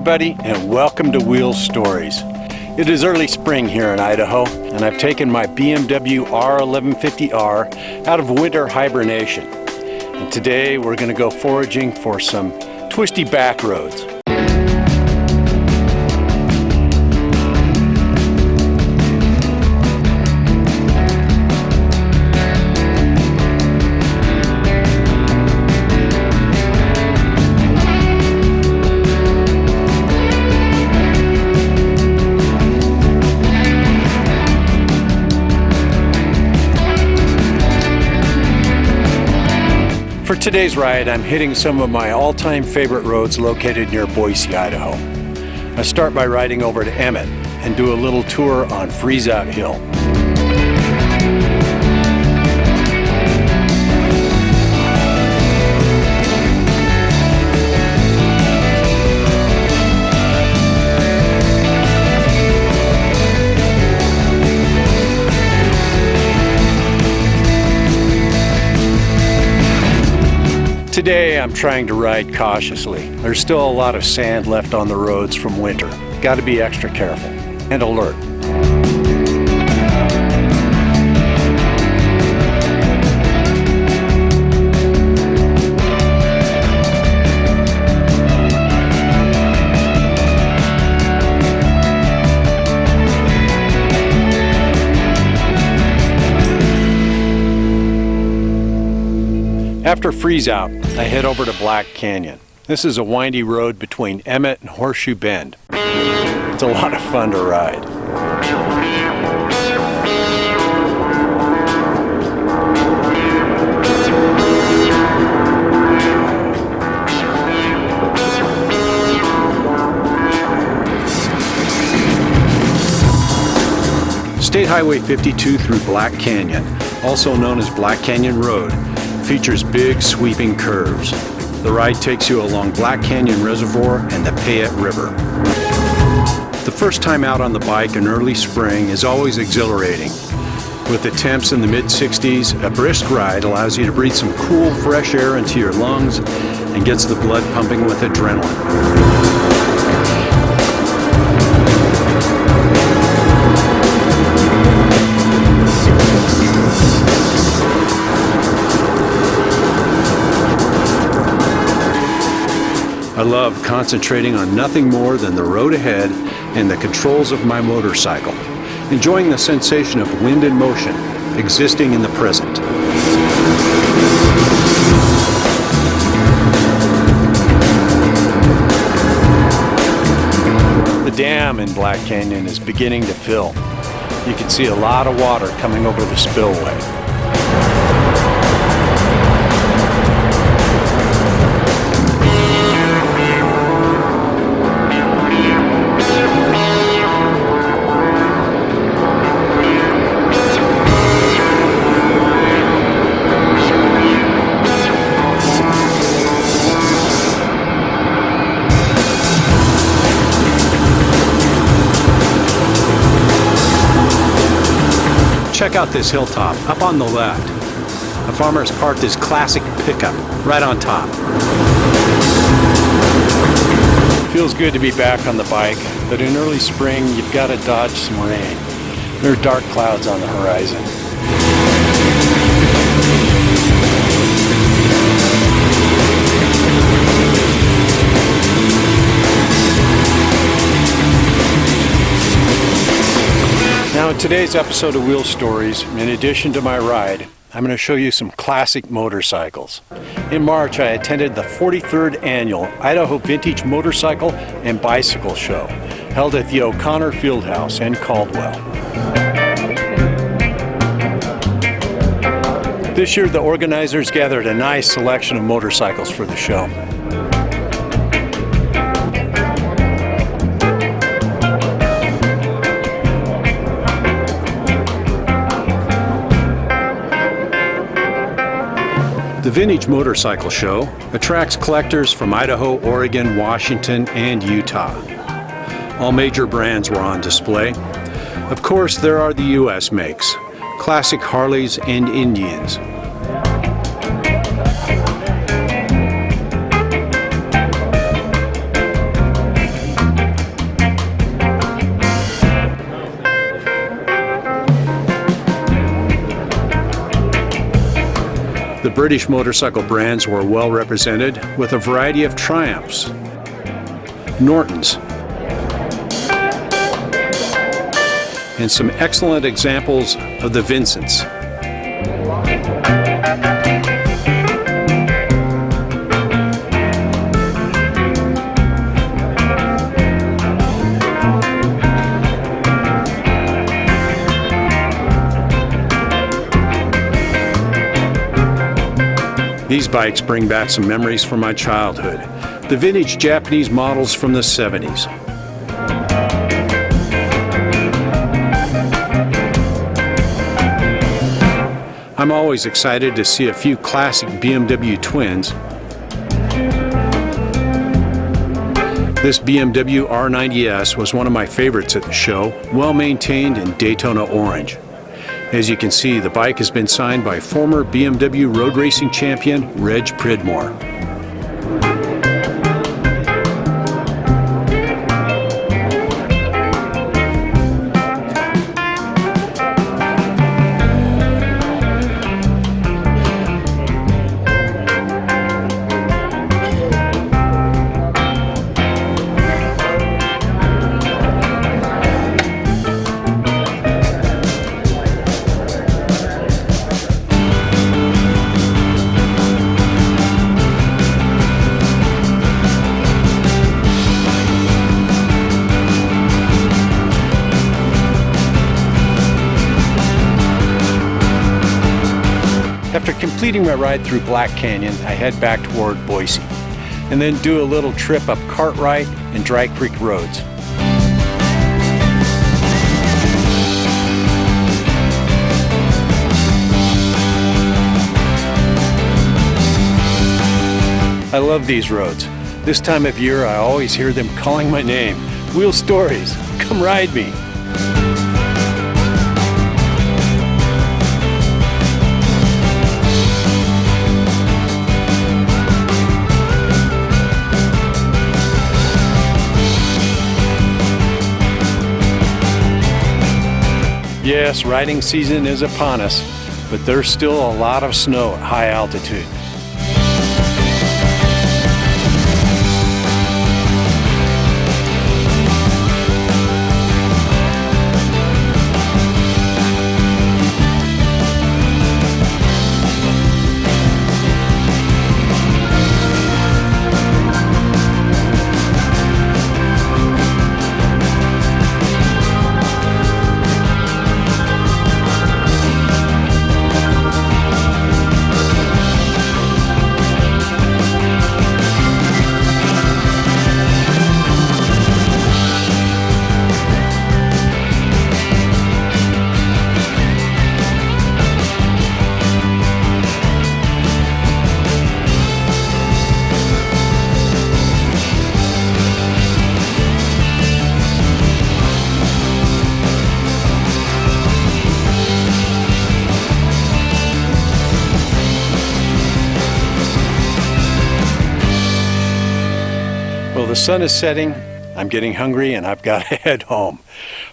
everybody, and welcome to Wheel Stories. It is early spring here in Idaho, and I've taken my BMW R1150R out of winter hibernation. And today we're going to go foraging for some twisty back roads. For today's ride, I'm hitting some of my all-time favorite roads located near Boise, Idaho. I start by riding over to Emmett and do a little tour on Freeze Out Hill. Today I'm trying to ride cautiously. There's still a lot of sand left on the roads from winter. Got to be extra careful and alert. After Freeze Out, I head over to Black Canyon. This is a windy road between Emmett and Horseshoe Bend. It's a lot of fun to ride. State Highway 52 through Black Canyon, also known as Black Canyon Road, features big sweeping curves. The ride takes you along Black Canyon Reservoir and the Payette River. The first time out on the bike in early spring is always exhilarating. With the temps in the mid-60s, a brisk ride allows you to breathe some cool, fresh air into your lungs and gets the blood pumping with adrenaline. I love concentrating on nothing more than the road ahead and the controls of my motorcycle, enjoying the sensation of wind and motion, existing in the present. The dam in Black Canyon is beginning to fill. You can see a lot of water coming over the spillway. Check out this hilltop up on the left. A farmer's parked his classic pickup right on top. Feels good to be back on the bike, but in early spring you've got to dodge some rain. There are dark clouds on the horizon. Now in today's episode of Wheel Stories, in addition to my ride, I'm going to show you some classic motorcycles. In March, I attended the 43rd Annual Idaho Vintage Motorcycle and Bicycle Show, held at the O'Connor Fieldhouse in Caldwell. This year, the organizers gathered a nice selection of motorcycles for the show. The Vintage Motorcycle Show attracts collectors from Idaho, Oregon, Washington, and Utah. All major brands were on display. Of course, there are the U.S. makes, classic Harleys and Indians. The British motorcycle brands were well represented with a variety of Triumphs, Nortons, and some excellent examples of the Vincents. These bikes bring back some memories from my childhood. The vintage Japanese models from the 70s. I'm always excited to see a few classic BMW twins. This BMW R90S was one of my favorites at the show, well maintained in Daytona orange. As you can see, the bike has been signed by former BMW road racing champion Reg Pridmore. After completing my ride through Black Canyon, I head back toward Boise, and then do a little trip up Cartwright and Dry Creek roads. I love these roads. This time of year, I always hear them calling my name. Wheel Stories, come ride me. Yes, riding season is upon us, but there's still a lot of snow at high altitude. Well, the sun is setting, I'm getting hungry, and I've got to head home.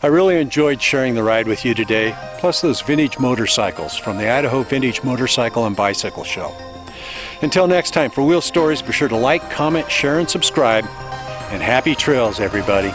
I really enjoyed sharing the ride with you today, plus those vintage motorcycles from the Idaho Vintage Motorcycle and Bicycle Show. Until next time, for Wheel Stories, be sure to like, comment, share, and subscribe, and happy trails, everybody.